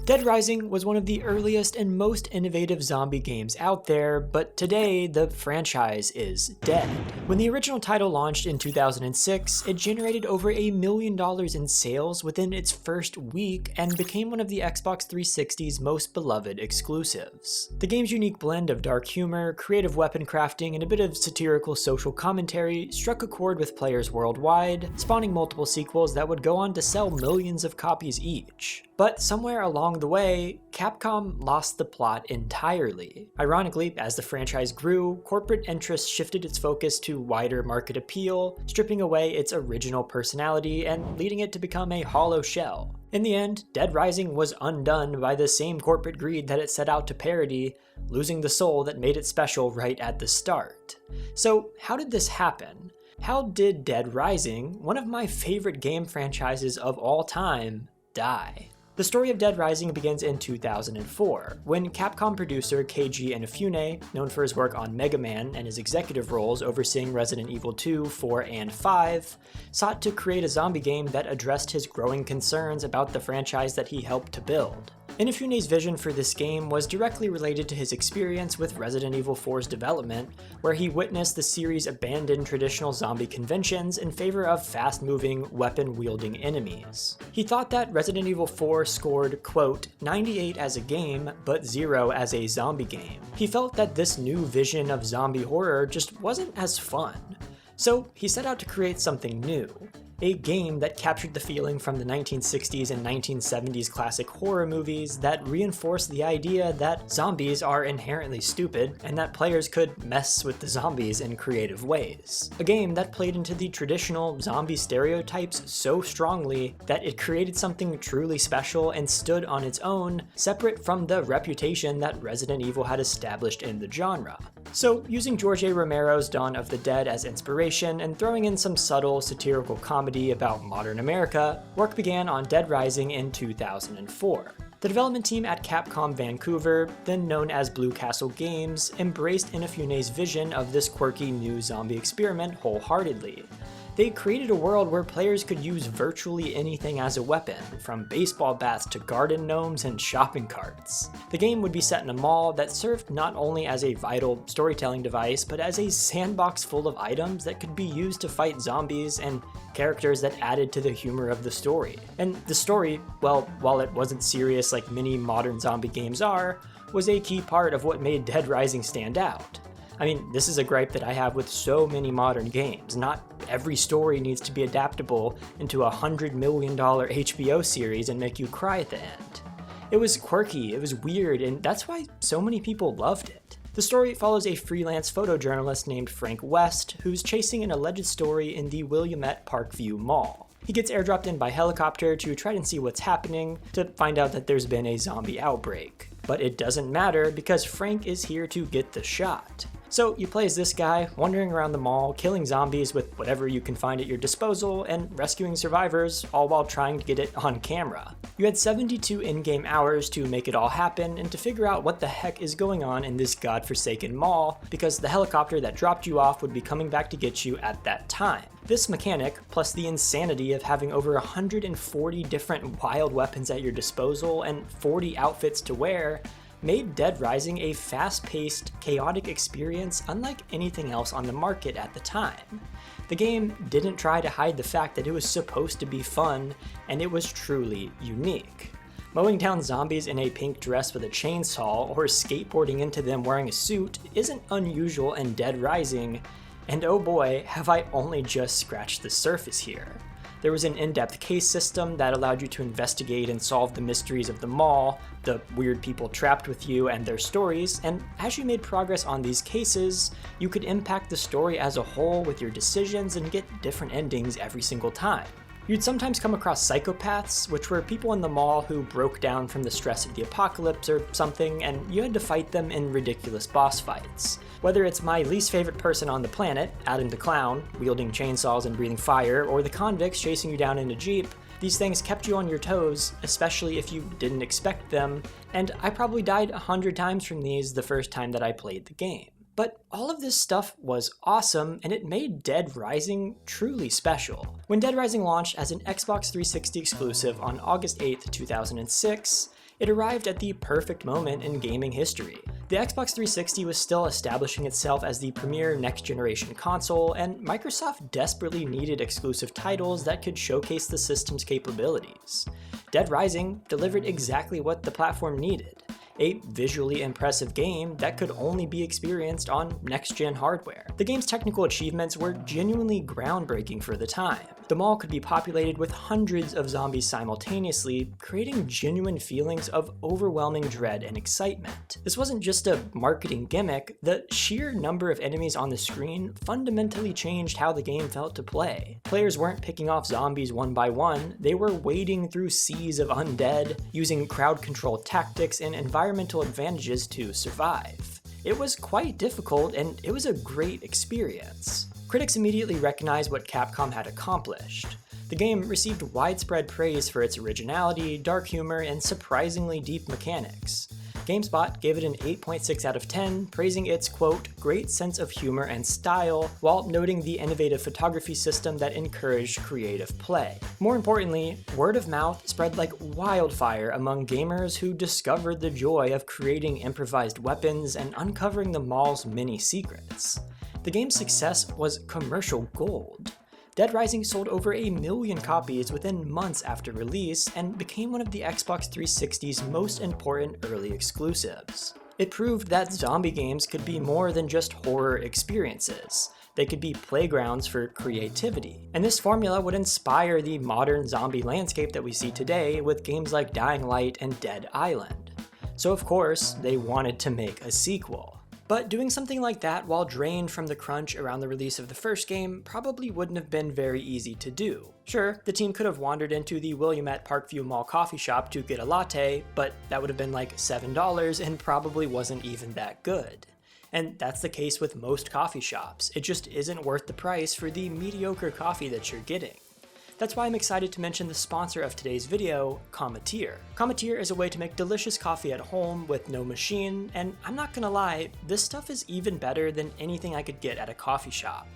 Dead Rising was one of the earliest and most innovative zombie games out there, but today the franchise is dead. When the original title launched in 2006, it generated over $1 million in sales within its first week and became one of the Xbox 360's most beloved exclusives. The game's unique blend of dark humor, creative weapon crafting, and a bit of satirical social commentary struck a chord with players worldwide, spawning multiple sequels that would go on to sell millions of copies each. But somewhere along the way, Capcom lost the plot entirely. Ironically, as the franchise grew, corporate interests shifted its focus to wider market appeal, stripping away its original personality and leading it to become a hollow shell. In the end, Dead Rising was undone by the same corporate greed that it set out to parody, losing the soul that made it special right at the start. So how did this happen? How did Dead Rising, one of my favorite game franchises of all time, die? The story of Dead Rising begins in 2004, when Capcom producer Keiji Inafune, known for his work on Mega Man and his executive roles overseeing Resident Evil 2, 4, and 5, sought to create a zombie game that addressed his growing concerns about the franchise that he helped to build. Inafune's vision for this game was directly related to his experience with Resident Evil 4's development, where he witnessed the series abandon traditional zombie conventions in favor of fast-moving, weapon-wielding enemies. He thought that Resident Evil 4 scored, quote, 98 as a game, but 0 as a zombie game. He felt that this new vision of zombie horror just wasn't as fun. So he set out to create something new. A game that captured the feeling from the 1960s and 1970s classic horror movies that reinforced the idea that zombies are inherently stupid and that players could mess with the zombies in creative ways. A game that played into the traditional zombie stereotypes so strongly that it created something truly special and stood on its own, separate from the reputation that Resident Evil had established in the genre. So, using George A. Romero's Dawn of the Dead as inspiration and throwing in some subtle satirical comedy about modern America, work began on Dead Rising in 2004. The development team at Capcom Vancouver, then known as Blue Castle Games, embraced Inafune's vision of this quirky new zombie experiment wholeheartedly. They created a world where players could use virtually anything as a weapon, from baseball bats to garden gnomes and shopping carts. The game would be set in a mall that served not only as a vital storytelling device, but as a sandbox full of items that could be used to fight zombies and characters that added to the humor of the story. And the story, well, while it wasn't serious like many modern zombie games are, was a key part of what made Dead Rising stand out. I mean, this is a gripe that I have with so many modern games. Not every story needs to be adaptable into a $100 million HBO series and make you cry at the end. It was quirky, it was weird, and that's why so many people loved it. The story follows a freelance photojournalist named Frank West, who's chasing an alleged story in the Willamette Parkview Mall. He gets airdropped in by helicopter to try and see what's happening, to find out that there's been a zombie outbreak. But it doesn't matter because Frank is here to get the shot. So you play as this guy, wandering around the mall, killing zombies with whatever you can find at your disposal, and rescuing survivors, all while trying to get it on camera. You had 72 in-game hours to make it all happen, and to figure out what the heck is going on in this godforsaken mall, because the helicopter that dropped you off would be coming back to get you at that time. This mechanic, plus the insanity of having over 140 different wild weapons at your disposal and 40 outfits to wear, made Dead Rising a fast-paced, chaotic experience unlike anything else on the market at the time. The game didn't try to hide the fact that it was supposed to be fun, and it was truly unique. Mowing down zombies in a pink dress with a chainsaw or skateboarding into them wearing a suit isn't unusual in Dead Rising, and oh boy, have I only just scratched the surface here. There was an in-depth case system that allowed you to investigate and solve the mysteries of the mall, the weird people trapped with you and their stories, and as you made progress on these cases, you could impact the story as a whole with your decisions and get different endings every single time. You'd sometimes come across psychopaths, which were people in the mall who broke down from the stress of the apocalypse or something, and you had to fight them in ridiculous boss fights. Whether it's my least favorite person on the planet, Adam the Clown, wielding chainsaws and breathing fire, or the convicts chasing you down in a jeep, these things kept you on your toes, especially if you didn't expect them, and I probably died 100 times from these the first time that I played the game. But all of this stuff was awesome, and it made Dead Rising truly special. When Dead Rising launched as an Xbox 360 exclusive on August 8th, 2006, It arrived at the perfect moment in gaming history. The Xbox 360 was still establishing itself as the premier next-generation console, and Microsoft desperately needed exclusive titles that could showcase the system's capabilities. Dead Rising delivered exactly what the platform needed: a visually impressive game that could only be experienced on next-gen hardware. The game's technical achievements were genuinely groundbreaking for the time. The mall could be populated with hundreds of zombies simultaneously, creating genuine feelings of overwhelming dread and excitement. This wasn't just a marketing gimmick, the sheer number of enemies on the screen fundamentally changed how the game felt to play. Players weren't picking off zombies one by one, they were wading through seas of undead, using crowd control tactics and environmental advantages to survive. It was quite difficult, and it was a great experience. Critics immediately recognized what Capcom had accomplished. The game received widespread praise for its originality, dark humor, and surprisingly deep mechanics. GameSpot gave it an 8.6 out of 10, praising its, quote, great sense of humor and style, while noting the innovative photography system that encouraged creative play. More importantly, word of mouth spread like wildfire among gamers who discovered the joy of creating improvised weapons and uncovering the mall's many secrets. The game's success was commercial gold. Dead Rising sold over 1 million copies within months after release and became one of the Xbox 360's most important early exclusives. It proved that zombie games could be more than just horror experiences. They could be playgrounds for creativity. And this formula would inspire the modern zombie landscape that we see today with games like Dying Light and Dead Island. So of course, they wanted to make a sequel. But doing something like that while drained from the crunch around the release of the first game probably wouldn't have been very easy to do. Sure, the team could have wandered into the Williamette Parkview Mall coffee shop to get a latte, but that would have been like $7 and probably wasn't even that good. And that's the case with most coffee shops. It just isn't worth the price for the mediocre coffee that you're getting. That's why I'm excited to mention the sponsor of today's video, Cometeer. Cometeer is a way to make delicious coffee at home with no machine, and I'm not gonna lie, this stuff is even better than anything I could get at a coffee shop.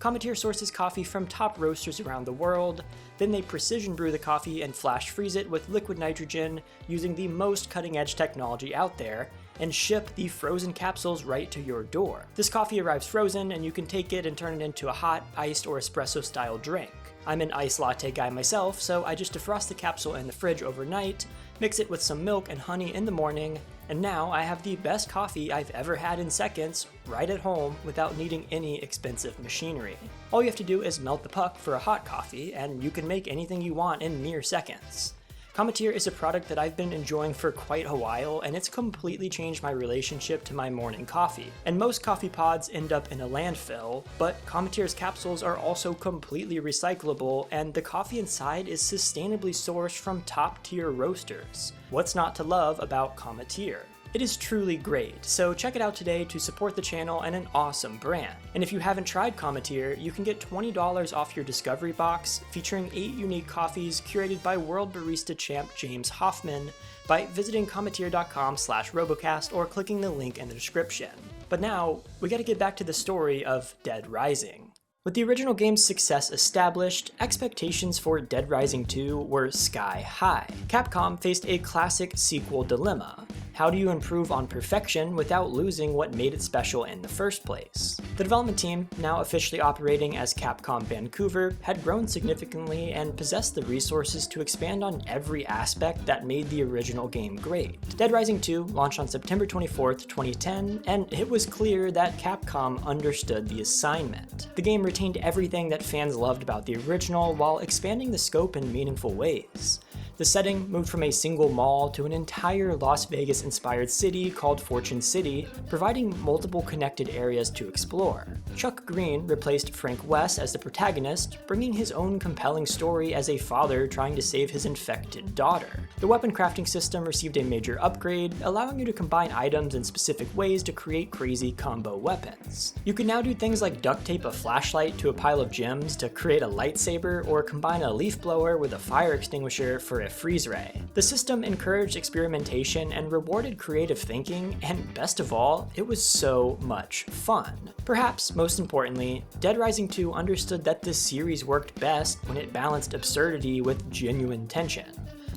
Cometeer sources coffee from top roasters around the world, then they precision brew the coffee and flash freeze it with liquid nitrogen using the most cutting-edge technology out there, and ship the frozen capsules right to your door. This coffee arrives frozen, and you can take it and turn it into a hot, iced, or espresso-style drink. I'm an iced latte guy myself, so I just defrost the capsule in the fridge overnight, mix it with some milk and honey in the morning, and now I have the best coffee I've ever had in seconds, right at home, without needing any expensive machinery. All you have to do is melt the puck for a hot coffee, and you can make anything you want in mere seconds. Cometeer is a product that I've been enjoying for quite a while, and it's completely changed my relationship to my morning coffee. And most coffee pods end up in a landfill, but Cometeer's capsules are also completely recyclable, and the coffee inside is sustainably sourced from top-tier roasters. What's not to love about Cometeer? It is truly great, so check it out today to support the channel and an awesome brand. And if you haven't tried Cometeer, you can get $20 off your discovery box featuring 8 unique coffees curated by world barista champ James Hoffman by visiting cometeer.com/robokast or clicking the link in the description. But now, we gotta get back to the story of Dead Rising. With the original game's success established, expectations for Dead Rising 2 were sky high. Capcom faced a classic sequel dilemma. How do you improve on perfection without losing what made it special in the first place? The development team, now officially operating as Capcom Vancouver, had grown significantly and possessed the resources to expand on every aspect that made the original game great. Dead Rising 2 launched on September 24th, 2010, and it was clear that Capcom understood the assignment. The game retained everything that fans loved about the original while expanding the scope in meaningful ways. The setting moved from a single mall to an entire Las Vegas-inspired city called Fortune City, providing multiple connected areas to explore. Chuck Green replaced Frank West as the protagonist, bringing his own compelling story as a father trying to save his infected daughter. The weapon crafting system received a major upgrade, allowing you to combine items in specific ways to create crazy combo weapons. You can now do things like duct tape a flashlight to a pile of gems to create a lightsaber, or combine a leaf blower with a fire extinguisher for a freeze ray. The system encouraged experimentation and rewarded creative thinking, and best of all, it was so much fun. Perhaps most importantly, Dead Rising 2 understood that this series worked best when it balanced absurdity with genuine tension.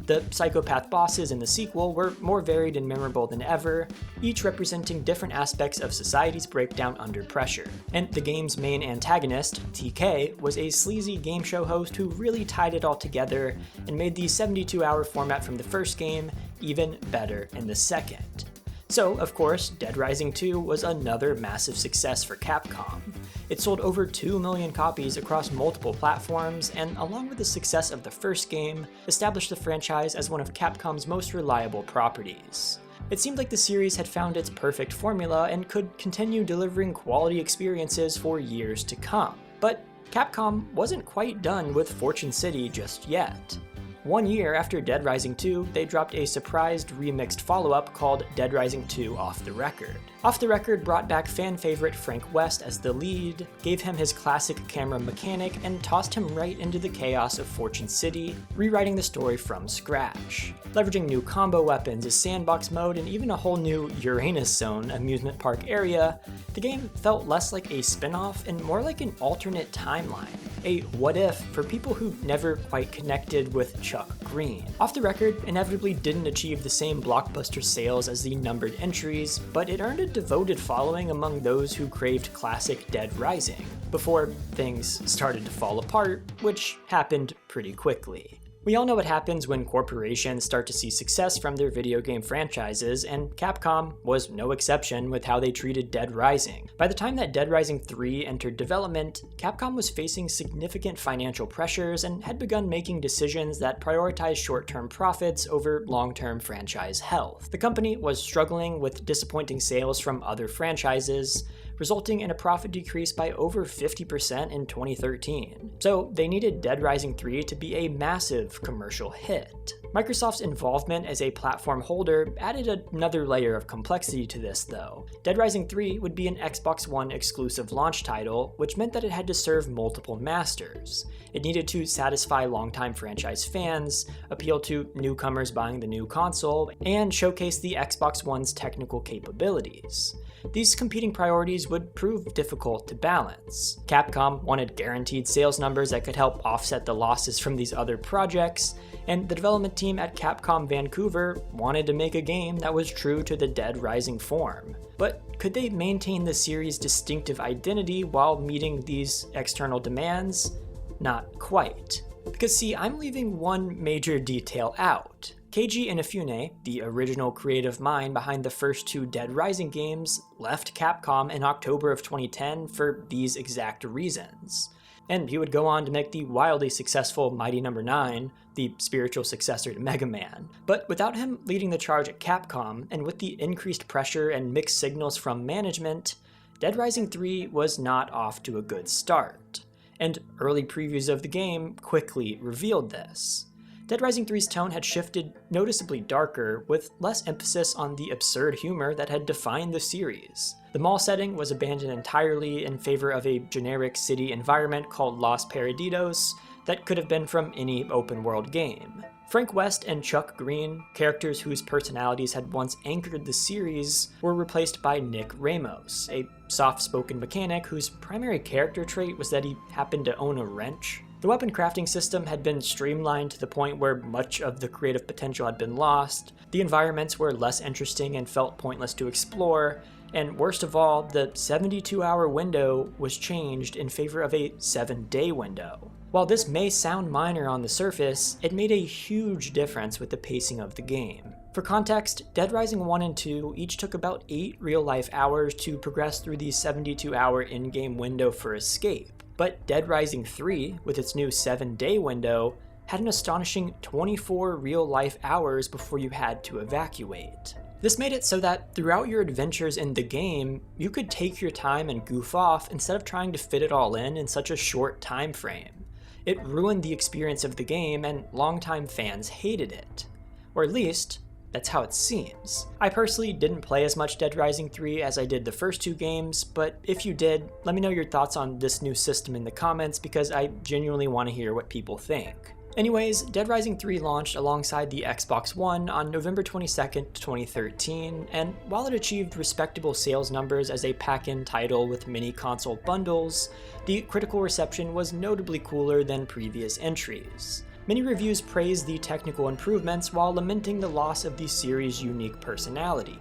The psychopath bosses in the sequel were more varied and memorable than ever, each representing different aspects of society's breakdown under pressure. And the game's main antagonist, TK, was a sleazy game show host who really tied it all together and made the 72-hour format from the first game even better in the second. So, of course, Dead Rising 2 was another massive success for Capcom. It sold over 2 million copies across multiple platforms, and along with the success of the first game, established the franchise as one of Capcom's most reliable properties. It seemed like the series had found its perfect formula and could continue delivering quality experiences for years to come. But Capcom wasn't quite done with Fortune City just yet. 1 year after Dead Rising 2, they dropped a surprised remixed follow-up called Dead Rising 2 Off the Record. Off the Record brought back fan favorite Frank West as the lead, gave him his classic camera mechanic, and tossed him right into the chaos of Fortune City, rewriting the story from scratch. Leveraging new combo weapons, a sandbox mode, and even a whole new Uranus Zone amusement park area, the game felt less like a spin-off and more like an alternate timeline. A what-if for people who never quite connected with Chuck Green. Off the Record inevitably didn't achieve the same blockbuster sales as the numbered entries, but it earned a devoted following among those who craved classic Dead Rising, before things started to fall apart, which happened pretty quickly. We all know what happens when corporations start to see success from their video game franchises, and Capcom was no exception with how they treated Dead Rising. By the time that Dead Rising 3 entered development, Capcom was facing significant financial pressures and had begun making decisions that prioritized short-term profits over long-term franchise health. The company was struggling with disappointing sales from other franchises, resulting in a profit decrease by over 50% in 2013. So they needed Dead Rising 3 to be a massive commercial hit. Microsoft's involvement as a platform holder added another layer of complexity to this though. Dead Rising 3 would be an Xbox One exclusive launch title, which meant that it had to serve multiple masters. It needed to satisfy longtime franchise fans, appeal to newcomers buying the new console, and showcase the Xbox One's technical capabilities. These competing priorities would prove difficult to balance. Capcom wanted guaranteed sales numbers that could help offset the losses from these other projects, and the development team at Capcom Vancouver wanted to make a game that was true to the Dead Rising form. But could they maintain the series' distinctive identity while meeting these external demands? Not quite. Because see, I'm leaving one major detail out. Keiji Inafune, the original creative mind behind the first two Dead Rising games, left Capcom in October of 2010 for these exact reasons. And he would go on to make the wildly successful Mighty No. 9, the spiritual successor to Mega Man. But without him leading the charge at Capcom, and with the increased pressure and mixed signals from management, Dead Rising 3 was not off to a good start. And early previews of the game quickly revealed this. Dead Rising 3's tone had shifted noticeably darker, with less emphasis on the absurd humor that had defined the series. The mall setting was abandoned entirely in favor of a generic city environment called Los Perdidos that could have been from any open-world game. Frank West and Chuck Green, characters whose personalities had once anchored the series, were replaced by Nick Ramos, a soft-spoken mechanic whose primary character trait was that he happened to own a wrench. The weapon crafting system had been streamlined to the point where much of the creative potential had been lost, the environments were less interesting and felt pointless to explore, and worst of all, the 72-hour window was changed in favor of a 7-day window. While this may sound minor on the surface, it made a huge difference with the pacing of the game. For context, Dead Rising 1 and 2 each took about 8 real-life hours to progress through the 72-hour in-game window for escape. But Dead Rising 3, with its new 7-day window, had an astonishing 24 real-life hours before you had to evacuate. This made it so that throughout your adventures in the game, you could take your time and goof off instead of trying to fit it all in such a short time frame. It ruined the experience of the game, and longtime fans hated it. Or at least, that's how it seems. I personally didn't play as much Dead Rising 3 as I did the first two games, but if you did, let me know your thoughts on this new system in the comments because I genuinely want to hear what people think. Anyways, Dead Rising 3 launched alongside the Xbox One on November 22nd, 2013, and while it achieved respectable sales numbers as a pack-in title with many console bundles, the critical reception was notably cooler than previous entries. Many reviews praised the technical improvements while lamenting the loss of the series' unique personality.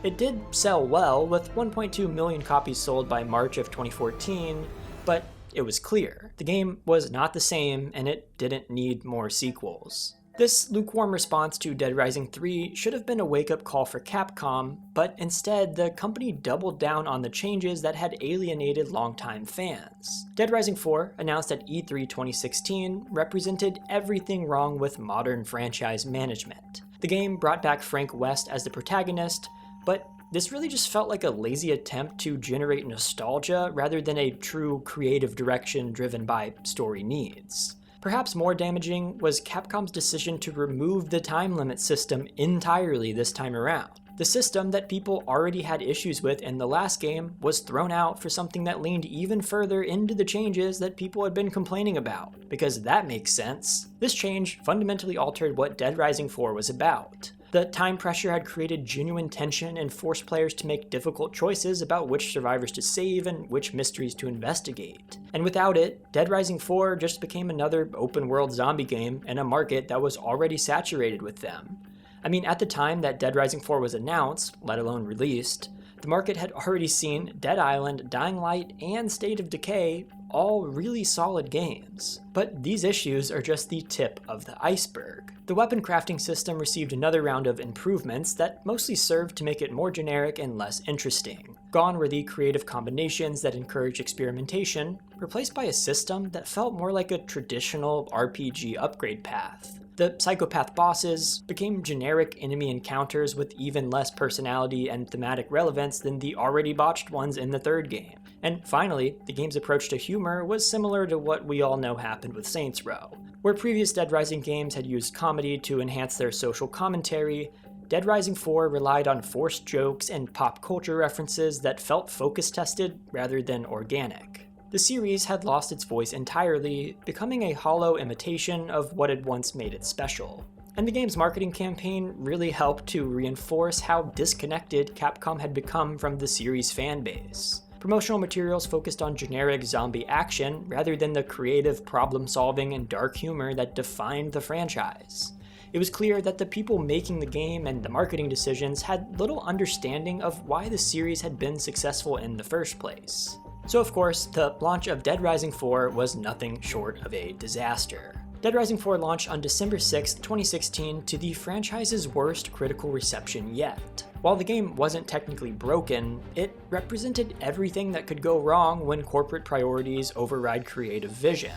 It did sell well, with 1.2 million copies sold by March of 2014, but it was clear the game was not the same and it didn't need more sequels. This lukewarm response to Dead Rising 3 should have been a wake-up call for Capcom, but instead the company doubled down on the changes that had alienated longtime fans. Dead Rising 4, announced at E3 2016, represented everything wrong with modern franchise management. The game brought back Frank West as the protagonist, but this really just felt like a lazy attempt to generate nostalgia rather than a true creative direction driven by story needs. Perhaps more damaging was Capcom's decision to remove the time limit system entirely this time around. The system that people already had issues with in the last game was thrown out for something that leaned even further into the changes that people had been complaining about, because that makes sense. This change fundamentally altered what Dead Rising 4 was about. The time pressure had created genuine tension and forced players to make difficult choices about which survivors to save and which mysteries to investigate. And without it, Dead Rising 4 just became another open-world zombie game in a market that was already saturated with them. I mean, at the time that Dead Rising 4 was announced, let alone released, the market had already seen Dead Island, Dying Light, and State of Decay, all really solid games. But these issues are just the tip of the iceberg. The weapon crafting system received another round of improvements that mostly served to make it more generic and less interesting. Gone were the creative combinations that encouraged experimentation, replaced by a system that felt more like a traditional RPG upgrade path. The psychopath bosses became generic enemy encounters with even less personality and thematic relevance than the already botched ones in the third game. And finally, the game's approach to humor was similar to what we all know happened with Saints Row. Where previous Dead Rising games had used comedy to enhance their social commentary, Dead Rising 4 relied on forced jokes and pop culture references that felt focus-tested rather than organic. The series had lost its voice entirely, becoming a hollow imitation of what had once made it special. And the game's marketing campaign really helped to reinforce how disconnected Capcom had become from the series' fanbase. Promotional materials focused on generic zombie action rather than the creative problem-solving and dark humor that defined the franchise. It was clear that the people making the game and the marketing decisions had little understanding of why the series had been successful in the first place. So of course, the launch of Dead Rising 4 was nothing short of a disaster. Dead Rising 4 launched on December 6, 2016 to the franchise's worst critical reception yet. While the game wasn't technically broken, it represented everything that could go wrong when corporate priorities override creative vision.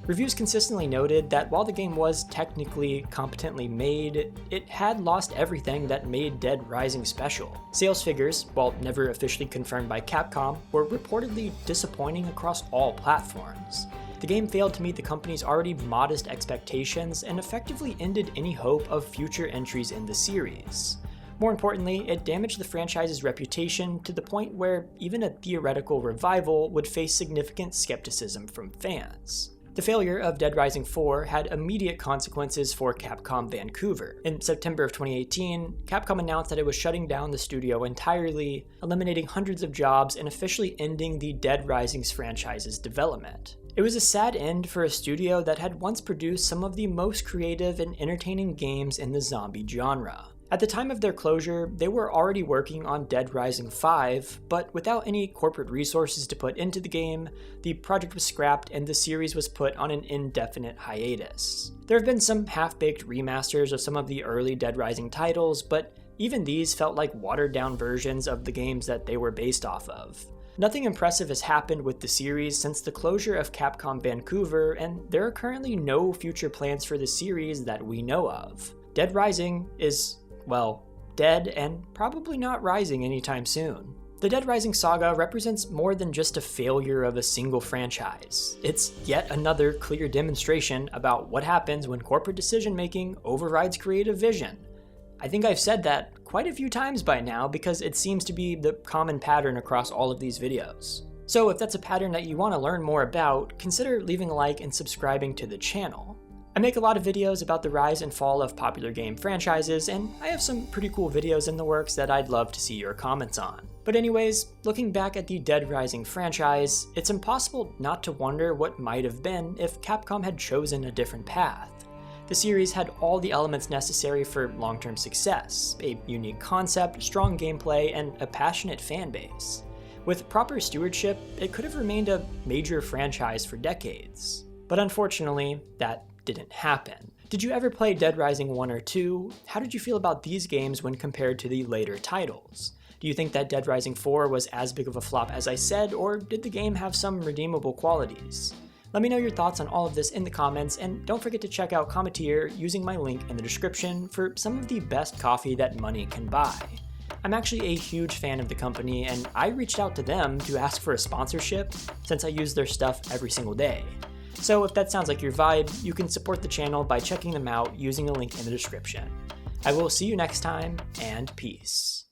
Reviews consistently noted that while the game was technically competently made, it had lost everything that made Dead Rising special. Sales figures, while never officially confirmed by Capcom, were reportedly disappointing across all platforms. The game failed to meet the company's already modest expectations and effectively ended any hope of future entries in the series. More importantly, it damaged the franchise's reputation to the point where even a theoretical revival would face significant skepticism from fans. The failure of Dead Rising 4 had immediate consequences for Capcom Vancouver. In September of 2018, Capcom announced that it was shutting down the studio entirely, eliminating hundreds of jobs and officially ending the Dead Rising's franchise's development. It was a sad end for a studio that had once produced some of the most creative and entertaining games in the zombie genre. At the time of their closure, they were already working on Dead Rising 5, but without any corporate resources to put into the game, the project was scrapped and the series was put on an indefinite hiatus. There have been some half-baked remasters of some of the early Dead Rising titles, but even these felt like watered-down versions of the games that they were based off of. Nothing impressive has happened with the series since the closure of Capcom Vancouver, and there are currently no future plans for the series that we know of. Dead Rising is, well, dead and probably not rising anytime soon. The Dead Rising saga represents more than just a failure of a single franchise. It's yet another clear demonstration about what happens when corporate decision-making overrides creative vision. I think I've said that quite a few times by now because it seems to be the common pattern across all of these videos. So if that's a pattern that you want to learn more about, consider leaving a like and subscribing to the channel. I make a lot of videos about the rise and fall of popular game franchises, and I have some pretty cool videos in the works that I'd love to see your comments on. But anyways, looking back at the Dead Rising franchise, it's impossible not to wonder what might have been if Capcom had chosen a different path. The series had all the elements necessary for long-term success: a unique concept, strong gameplay, and a passionate fan base. With proper stewardship, it could have remained a major franchise for decades. But unfortunately, that didn't happen. Did you ever play Dead Rising 1 or 2? How did you feel about these games when compared to the later titles? Do you think that Dead Rising 4 was as big of a flop as I said, or did the game have some redeemable qualities? Let me know your thoughts on all of this in the comments, and don't forget to check out Cometeer using my link in the description for some of the best coffee that money can buy. I'm actually a huge fan of the company, and I reached out to them to ask for a sponsorship since I use their stuff every single day. So if that sounds like your vibe, you can support the channel by checking them out using a link in the description. I will see you next time, and peace.